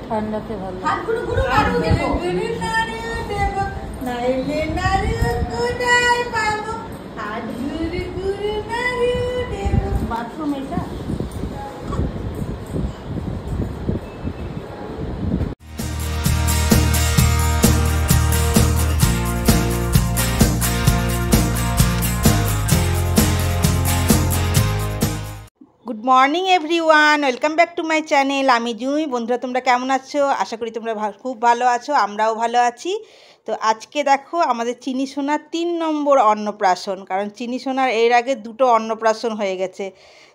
ঠান্ডাতে ভালো। হাত গুরু গুরু নাড়ু দেবো, নাড়ু দেবো, নাইলে নাড়ু কোথায় পাবো, হাত গুরু গুরু নাড়ু দেবো। বাথরুম এটা? Good morning everyone, welcome back to my channel. আমি জুঁই। বন্ধুরা তোমরা কেমন আছো? আশা করি তোমরা খুব ভালো আছো, আমরাও ভালো আছি। তো আজকে দেখো আমাদের চিনি সোনার 3 নম্বর অন্নপ্রাশন। কারণ চিনি সোনার এর আগে 2টো অন্নপ্রাশন হয়ে গেছে।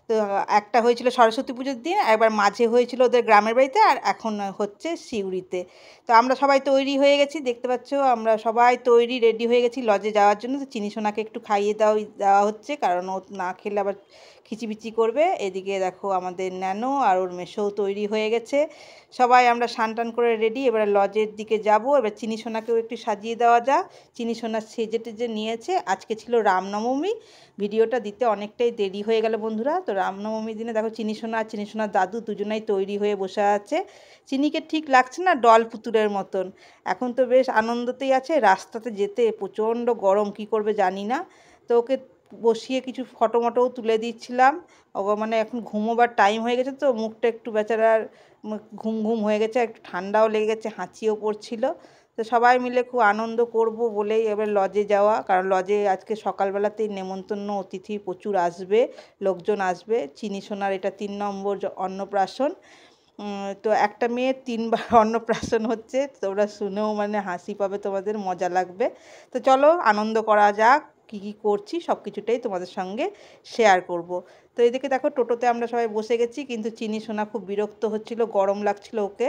তো একটা হয়েছিল সরস্বতী পুজোর দিন, একবার মাঝে হয়েছিল ওদের গ্রামের বাড়িতে, আর এখন হচ্ছে সিউড়িতে। তো আমরা সবাই তৈরি হয়ে গেছি, দেখতে পাচ্ছ আমরা সবাই তৈরি রেডি হয়ে গেছি লজে যাওয়ার জন্য। তো চিনি সোনাকে একটু খাইয়ে দেওয়া হচ্ছে, কারণ ও না খেলে আবার খিচিবিচি করবে। এদিকে দেখো আমাদের ন্যানো আর ওর মেশোও তৈরি হয়ে গেছে। সবাই আমরা স্নান করে রেডি, এবারে লজের দিকে যাব। এবার চিনি সোনাকেও একটু সাজিয়ে দেওয়া যাক। চিনি সোনা সেজে টেজে নিয়েছে। আজকে ছিল রামনবমী, ভিডিওটা দিতে অনেকটাই দেরি হয়ে গেল বন্ধুরা। তো রামনবমীর দিনে দেখো চিনি সোনা আর চিনি সোনার দাদু দুজনেই তৈরি হয়ে বসে আছে। চিনিকে ঠিক লাগছে না, ডল পুতুলের মতন। এখন তো বেশ আনন্দতেই আছে। রাস্তাতে যেতে প্রচণ্ড গরম, কি করবে জানি না। তো ওকে বসিয়ে কিছু ফটো মটোও তুলে দিচ্ছিলাম। ও মানে এখন ঘুমোবার টাইম হয়ে গেছে, তো মুখটা একটু বেচারার ঘুম ঘুম হয়ে গেছে, একটু ঠান্ডাও লেগে গেছে, হাঁচিও পড়ছিল। তো সবাই মিলে খুব আনন্দ করব বলেই এবার লজে যাওয়া। কারণ লজে আজকে সকালবেলাতেই নেমন্তন্ন অতিথি প্রচুর আসবে, লোকজন আসবে। চিনি সোনার এটা 3 নম্বর অন্নপ্রাশন। তো একটা মেয়ে 3বার অন্নপ্রাশন হচ্ছে। তোমরা শুনেও মানে হাসি পাবে, তোমাদের মজা লাগবে। তো চলো আনন্দ করা যাক। কী কী করছি সব কিছুটাই তোমাদের সঙ্গে শেয়ার করব। তো এদিকে দেখো টোটোতে আমরা সবাই বসে গেছি, কিন্তু চিনি সোনা খুব বিরক্ত হচ্ছিল, গরম লাগছিল ওকে।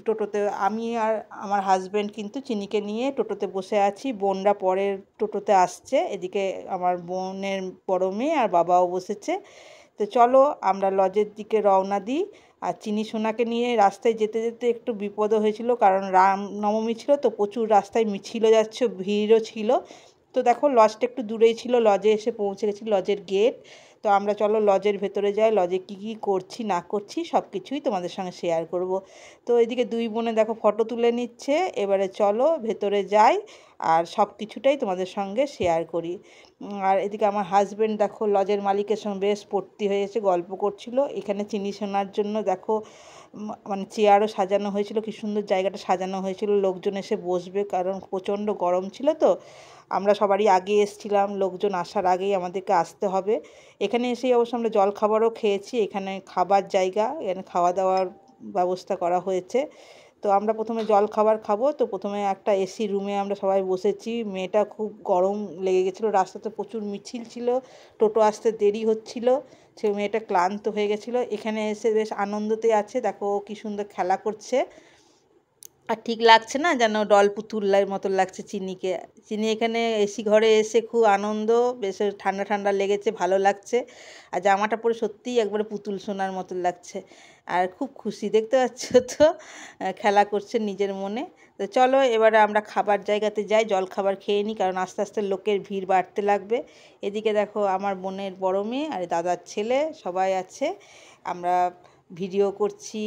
টোটোতে আমি আর আমার হাজব্যান্ড কিন্তু চিনিকে নিয়ে টোটোতে বসে আছি। বোনরা পরের টোটোতে আসছে। এদিকে আমার বোনের বড় মেয়ে আর বাবাও বসেছে। তো চলো আমরা লজের দিকে রওনা দিই। আর চিনি সোনাকে নিয়ে রাস্তায় যেতে যেতে একটু বিপদও হয়েছিল, কারণ রামনবমী ছিল তো প্রচুর রাস্তায় মিছিলও যাচ্ছে, ভিড়ও ছিল। তো দেখো লজটা একটু দূরেই ছিল, লজে এসে পৌঁছে গেছি, লজের গেট। তো আমরা চলো লজের ভেতরে যাই, লজে কী কী করছি না করছি সব কিছুই তোমাদের সঙ্গে শেয়ার করব। তো এদিকে দুই বোনে দেখো ফটো তুলে নিচ্ছে। এবারে চলো ভেতরে যাই আর সব কিছুটাই তোমাদের সঙ্গে শেয়ার করি। আর এদিকে আমার হাজব্যান্ড দেখো লজের মালিকের সঙ্গে বেশ ভর্তি হয়ে এসে গল্প করছিল। এখানে চিনি সোনার জন্য দেখো মানে চেয়ারও সাজানো হয়েছিল, কি সুন্দর জায়গাটা সাজানো হয়েছিল, লোকজন এসে বসবে, কারণ প্রচণ্ড গরম ছিল। তো আমরা সবারই আগে এসেছিলাম, লোকজন আসার আগেই আমাদেরকে আসতে হবে। এখানে এসেই অবশ্য আমরা জল খাবারও খেয়েছি। এখানে খাবার জায়গা, এখানে খাওয়া দাওয়ার ব্যবস্থা করা হয়েছে। তো আমরা প্রথমে জল খাবার খাবো। তো প্রথমে একটা এসি রুমে আমরা সবাই বসেছি। মেয়েটা খুব গরম লেগে গেছিলো, রাস্তাতে প্রচুর মিছিল ছিল, টোটো আসতে দেরি হচ্ছিল, সে মেয়েটা ক্লান্ত হয়ে গেছিলো। এখানে এসে বেশ আনন্দতে আছে, দেখো কি সুন্দর খেলা করছে। আর ঠিক লাগছে না, যেন ডল পুতুলের মতো লাগছে চিনিকে। চিনি এখানে এসি ঘরে এসে খুব আনন্দ, বেশ ঠান্ডা ঠান্ডা লেগেছে, ভালো লাগছে। আর জামাটা পরে সত্যিই একবারে পুতুল সোনার মতো লাগছে। আর খুব খুশি, দেখতে পাচ্ছ তো, খেলা করছে নিজের মনে। তো চলো এবারে আমরা খাবার জায়গাতে যাই, জল খাবার খেয়ে নিই, কারণ আস্তে আস্তে লোকের ভিড় বাড়তে লাগবে। এদিকে দেখো আমার বোনের বড় মেয়ে আর দাদার ছেলে সবাই আছে। আমরা ভিডিও করছি,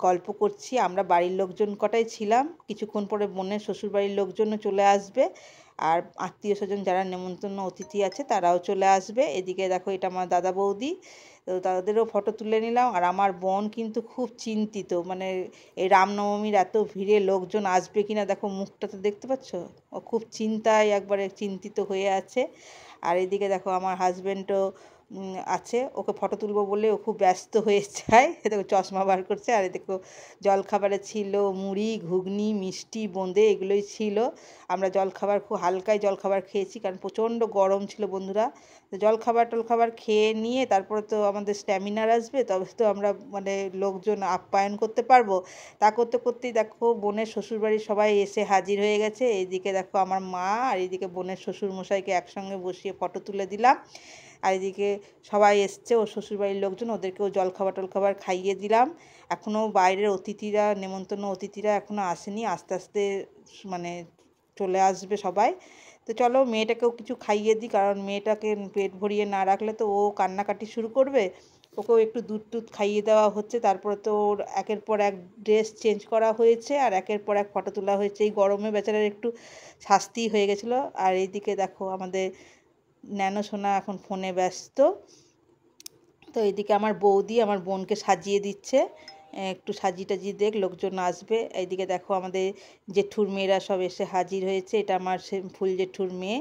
গল্প করছি। আমরা বাড়ির লোকজন কটাই ছিলাম, কিছুক্ষণ পরে বোনের শ্বশুরবাড়ির লোকজনও চলে আসবে, আর আত্মীয় স্বজন যারা নেমন্তন্ন অতিথি আছে তারাও চলে আসবে। এদিকে দেখো এটা আমার দাদা বৌদি, তো তাদেরও ফটো তুলে নিলাম। আর আমার বোন কিন্তু খুব চিন্তিত, মানে এই রামনবমীর এত ভিড়ে লোকজন আসবে কিনা, দেখো মুখটা তো দেখতে পাচ্ছ, ও খুব চিন্তায় একবারে চিন্তিত হয়ে আছে। আর এদিকে দেখো আমার হাজব্যান্ডও আছে, ওকে ফটো তুলবো বলে ও খুব ব্যস্ত হয়ে যায়। দেখো চশমা বার করছে। আর দেখো জলখাবারে ছিল মুড়ি, ঘুগনি, মিষ্টি, বোঁদে, এগুলোই ছিল। আমরা জলখাবার খুব হালকাই জলখাবার খেয়েছি, কারণ প্রচণ্ড গরম ছিল বন্ধুরা। তো টলখাবার খেয়ে নিয়ে তারপরে তো আমাদের স্ট্যামিনার আসবে, তবে তো আমরা মানে লোকজন আপ্যায়ন করতে পারবো। তা করতে করতেই দেখো বোনের শ্বশুরবাড়ির সবাই এসে হাজির হয়ে গেছে। এইদিকে দেখো আমার মা আর এইদিকে বোনের শ্বশুরমশাইকে একসঙ্গে বসিয়ে ফটো তুলে দিলাম। আর এদিকে সবাই এসছে, ওর শ্বশুরবাড়ির লোকজন, ওদেরকেও টলখাবার খাইয়ে দিলাম। এখনও বাইরের অতিথিরা, নেমন্তন্ন অতিথিরা এখনও আসেনি, আস্তে আস্তে মানে চলে আসবে সবাই। তো চলো মেয়েটাকেও কিছু খাইয়ে দিই, কারণ মেয়েটাকে পেট ভরিয়ে না রাখলে তো ও কান্নাকাটি শুরু করবে। ওকেও একটু দুধ টুধ খাইয়ে দেওয়া হচ্ছে। তারপরে তো ওর একের পর এক ড্রেস চেঞ্জ করা হয়েছে আর একের পর এক ফটো তোলা হয়েছে। এই গরমে বেচারার একটু শাস্তি হয়ে গেছিলো। আর এইদিকে দেখো আমাদের ন্যানো সোনা এখন ফোনে ব্যস্ত। তো এইদিকে আমার বৌদি আমার বোনকে সাজিয়ে দিচ্ছে, একটু সাজিয়ে টাজিয়ে দেখ লোকজন আসবে। এইদিকে দেখো আমাদের জেঠুর মেয়েরা সব এসে হাজির হয়েছে। এটা আমার সে ফুল জেঠুর মেয়ে।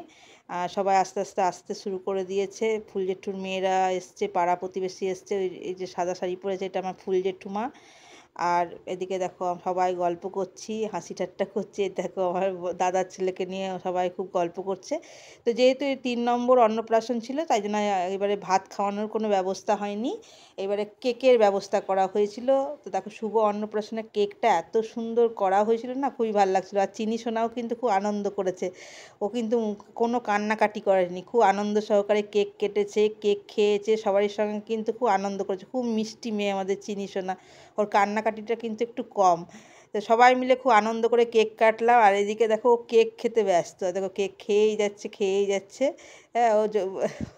সবাই আস্তে আস্তে আসতে শুরু করে দিয়েছে। ফুল জেঠুর মেয়েরা এসছে, পাড়া প্রতিবেশী এসছে। এই যে সাদা শাড়ি পরেছে এটা আমার ফুল জেঠুমা। আর এদিকে দেখো সবাই গল্প করছি, হাসি ঠাট্টা করছে। দেখো আমার দাদার ছেলেকে নিয়ে সবাই খুব গল্প করছে। তো যেহেতু এই 3 নম্বর অন্নপ্রাশন ছিল তাই জন্য এবারে ভাত খাওয়ানোর কোনো ব্যবস্থা হয়নি, এবারে কেকের ব্যবস্থা করা হয়েছিল। তো দেখো শুভ অন্নপ্রাশনের কেকটা এত সুন্দর করা হয়েছিল না, খুবই ভালো লাগছিলো। আর চিনি সোনাও কিন্তু খুব আনন্দ করেছে, ও কিন্তু কোনো কান্নাকাটি করেনি, খুব আনন্দ সহকারে কেক কেটেছে, কেক খেয়েছে, সবারই সঙ্গে কিন্তু খুব আনন্দ করেছে। খুব মিষ্টি মেয়ে আমাদের চিনি সোনা, ওর কান্নাকাটিটা কিন্তু একটু কম। তো সবাই মিলে খুব আনন্দ করে কেক কাটলাম। আর এদিকে দেখো ও কেক খেতে ব্যস্ত, দেখো কেক খেয়েই যাচ্ছে খেয়েই যাচ্ছে। হ্যাঁ,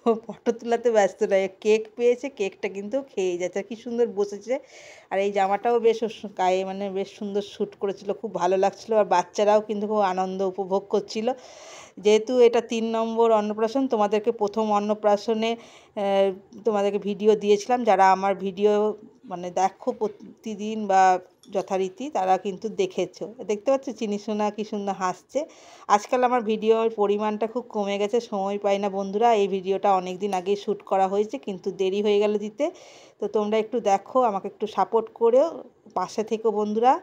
ও ফটো তোলাতে ব্যস্ত নয়, কেক পেয়েছে কেকটা কিন্তু খেয়েই যাচ্ছে। আর কি সুন্দর বসেছে। আর এই জামাটাও বেশ গায়ে মানে বেশ সুন্দর শ্যুট করেছিল, খুব ভালো লাগছিলো। আর বাচ্চারাও কিন্তু খুব আনন্দ উপভোগ করছিল। যেহেতু এটা 3 নম্বর অন্নপ্রাশন, তোমাদেরকে প্রথম অন্নপ্রাশনে তোমাদেরকে ভিডিও দিয়েছিলাম। যারা আমার ভিডিও মানে দেখো প্রতিদিন বা যথারীতি তারা কিন্তু দেখেছো, দেখতে পাচ্ছ চিনি সোনা কি সুন্দর হাসছে। আজকাল আমার ভিডিওর পরিমাণটা খুব কমে গেছে, সময় পাই না বন্ধুরা। এই ভিডিওটা অনেক দিন আগেই শ্যুট করা হয়েছে কিন্তু দেরি হয়ে গেল দিতে। তো তোমরা একটু দেখো, আমাকে একটু সাপোর্ট করেও পাশে থেকো বন্ধুরা।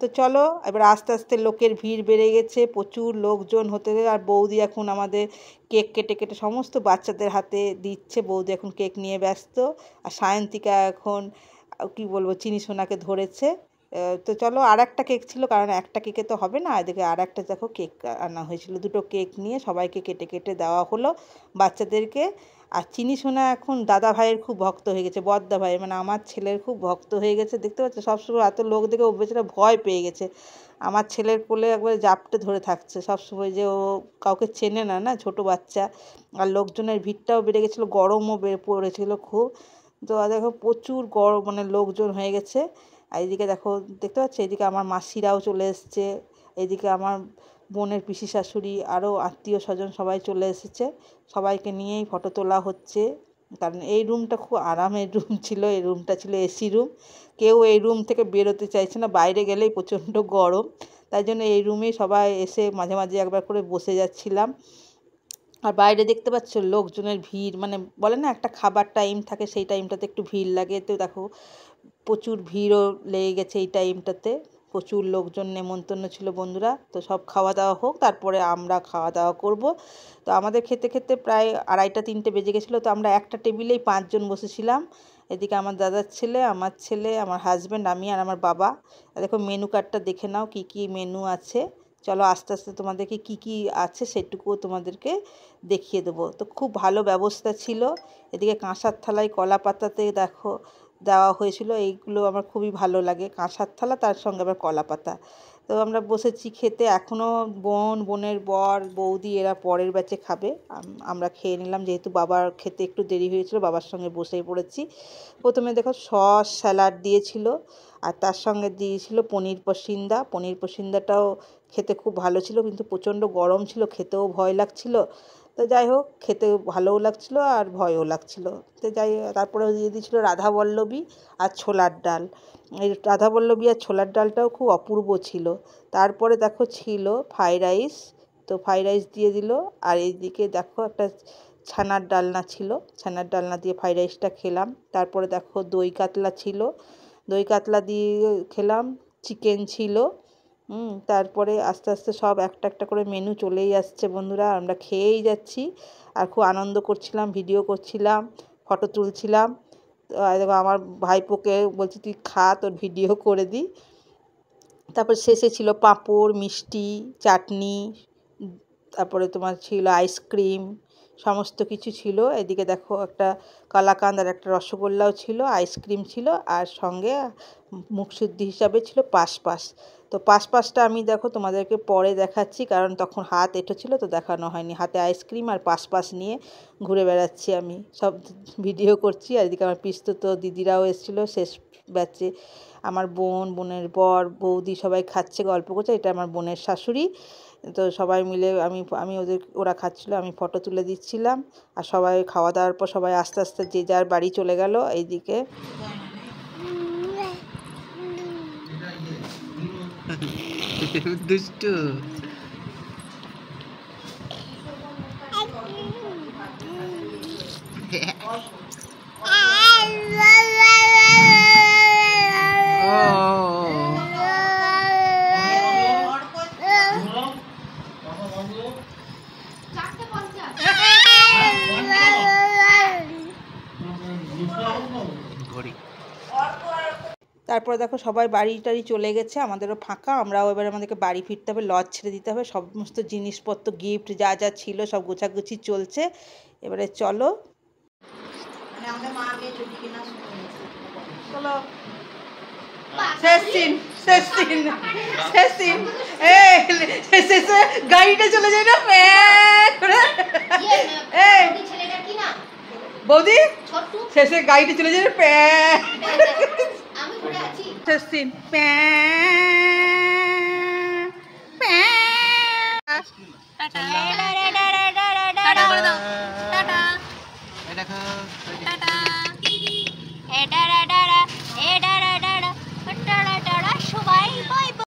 তো চলো এবার আস্তে আস্তে লোকের ভিড় বেড়ে গেছে, প্রচুর লোকজন হতে। আর বৌদি এখন আমাদের কেক কেটে কেটে সমস্ত বাচ্চাদের হাতে দিচ্ছে। বৌদি এখন কেক নিয়ে ব্যস্ত। আর সায়ন্তিকা এখন কি বলবো চিনি সোনাকে ধরেছে। তো চলো আর একটা কেক ছিল, কারণ একটা কেকে তো হবে না। এদিকে আর একটা দেখো কেক আনা হয়েছিল, দুটো কেক নিয়ে সবাইকে কেটে কেটে দেওয়া হলো বাচ্চাদেরকে। আর চিনি সোনা এখন দাদা ভাইয়ের খুব ভক্ত হয়ে গেছে, বড়দা ভাইয়ের মানে আমার ছেলের খুব ভক্ত হয়ে গেছে। দেখতে পাচ্ছ সবসময় এত লোক দেখে ও বেচারা ভয় পেয়ে গেছে, আমার ছেলের কোলে একবার জাপটে ধরে থাকছে সবসময়। যে ও কাউকে চেনে না, না ছোট বাচ্চা। আর লোকজনের ভিড়টাও বেড়ে গেছিলো, গরমও পড়েছিল খুব। তো দেখো প্রচুর গরম মানে লোকজন হয়ে গেছে। আর এদিকে দেখো দেখতে পাচ্ছ এদিকে আমার মাসিরাও চলে এসছে, এদিকে আমার বোনের পিসি শাশুড়ি আরও আত্মীয় স্বজন সবাই চলে এসেছে। সবাইকে নিয়েই ফটো তোলা হচ্ছে। কারণ এই রুমটা খুব আরামের রুম ছিল, এই রুমটা ছিল এসি রুম। কেউ এই রুম থেকে বেরোতে চাইছে না, বাইরে গেলেই প্রচণ্ড গরম। তাই জন্য এই রুমেই সবাই এসে মাঝে মাঝে একবার করে বসে যাচ্ছিলাম। আর বাইরে দেখতে পাচ্ছ লোকজনের ভিড়, মানে বলে না একটা খাবার টাইম থাকে, সেই টাইমটাতে একটু ভিড় লাগে। তো দেখো প্রচুর ভিড়ও লেগে গেছে এই টাইমটাতে, প্রচুর লোকজন নেমন্তন্ন ছিল বন্ধুরা। তো সব খাওয়া দাওয়া হোক, তারপরে আমরা খাওয়া দাওয়া করব। তো আমাদের খেতে খেতে প্রায় 2:30-3টে বেজে গেছিলো। তো আমরা একটা টেবিলেই 5 জন বসেছিলাম। এদিকে আমার দাদার ছেলে, আমার হাজব্যান্ড, আমি আর আমার বাবা। দেখো মেনু কার্ডটা দেখে নাও কি কি মেনু আছে। চলো আস্তে আস্তে তোমাদেরকে কি কি আছে সেটুকুও তোমাদেরকে দেখিয়ে দেবো। তো খুব ভালো ব্যবস্থা ছিল। এদিকে কাঁসার থালায় কলা পাতাতে দেখো দেওয়া হয়েছিল, এইগুলো আমার খুবই ভালো লাগে, কাঁসার থালা তার সঙ্গে আবার কলা পাতা। তো আমরা বসেছি খেতে, এখনও বোনের বর বৌদি এরা পরের ব্যাচে খাবে। আমরা খেয়ে নিলাম, যেহেতু বাবার খেতে একটু দেরি হয়েছিল, বাবার সঙ্গে বসেই পড়েছি। প্রথমে দেখো সস স্যালাড দিয়েছিল, আর তার সঙ্গে দিয়েছিল পনির পসিন্দা। পনির পসিন্দাটাও খেতে খুব ভালো ছিল, কিন্তু প্রচণ্ড গরম ছিল, খেতেও ভয় লাগছিল। তো যাই হোক খেতে ভালোও লাগছিলো আর ভয়ও লাগছিলো। তো তারপরে দিয়ে দিয়েছিল রাধাবল্লভী আর ছোলার ডাল। এই রাধাবল্লভী আর ছোলার ডালটাও খুব অপূর্ব ছিল। তারপরে দেখো ছিল ফ্রাইড রাইস, তো ফ্রাইড রাইস দিয়ে দিল। আর এইদিকে দেখো একটা ছানার ডালনা ছিল, ছানার ডালনা দিয়ে ফ্রাইড রাইসটা খেলাম। তারপরে দেখো দই কাতলা ছিল, দই কাতলা দিয়ে খেলাম। চিকেন ছিল। তারপরে আস্তে আস্তে সব একটা একটা করে মেনু চলেই আসছে বন্ধুরা, আমরা খেয়েই যাচ্ছি আর খুব আনন্দ করছিলাম, ভিডিও করছিলাম, ফটো তুলছিলাম। তো আমার ভাইপোকে বলছি তুই খা, তোর ভিডিও করে দিই। তারপর শেষে ছিল পাঁপড়, মিষ্টি, চাটনি, তারপরে তোমার ছিল আইসক্রিম, সমস্ত কিছু ছিল। এদিকে দেখো একটা কালাকাঁদ আর একটা রসগোল্লাও ছিল, আইসক্রিম ছিল, আর সঙ্গে মুখশুদ্ধি হিসাবে ছিল পাসপাস। তো পাসপাসটা আমি দেখো তোমাদেরকে পরে দেখাচ্ছি, কারণ তখন হাত এঁটো ছিল তো দেখানো হয়নি। হাতে আইসক্রিম আর পাসপাস নিয়ে ঘুরে বেড়াচ্ছি, আমি সব ভিডিও করছি। আর এদিকে আমার পিস্তুত দিদিরাও এসেছিলো শেষ ব্যাচে। আমার বোনের বর বৌদি সবাই খাচ্ছে, গল্প করছে। এটা আমার বোনের শাশুড়ি। তো সবাই মিলে আমি ওরা খাচ্ছিলো, আমি ফটো তুলে দিচ্ছিলাম। আর সবাই খাওয়া দাওয়ার পর সবাই আস্তে আস্তে যে যার বাড়ি চলে গেল। এইদিকে দুষ্টু তারপরে দেখো সবাই বাড়ি টাড়ি চলে গেছে, আমাদেরও ফাঁকা। আমরাও এবার আমাদেরকে বাড়ি ফিরতে হবে, লজ ছেড়ে দিতে হবে। সমস্ত জিনিসপত্র গিফট যা যা ছিল সব গোছাগুছি চলছে। এবারে চলো। চলো গাড়িটা চলে যায় না বৌদি, শেষে গাড়িটা চলে যায় শেষ সিন।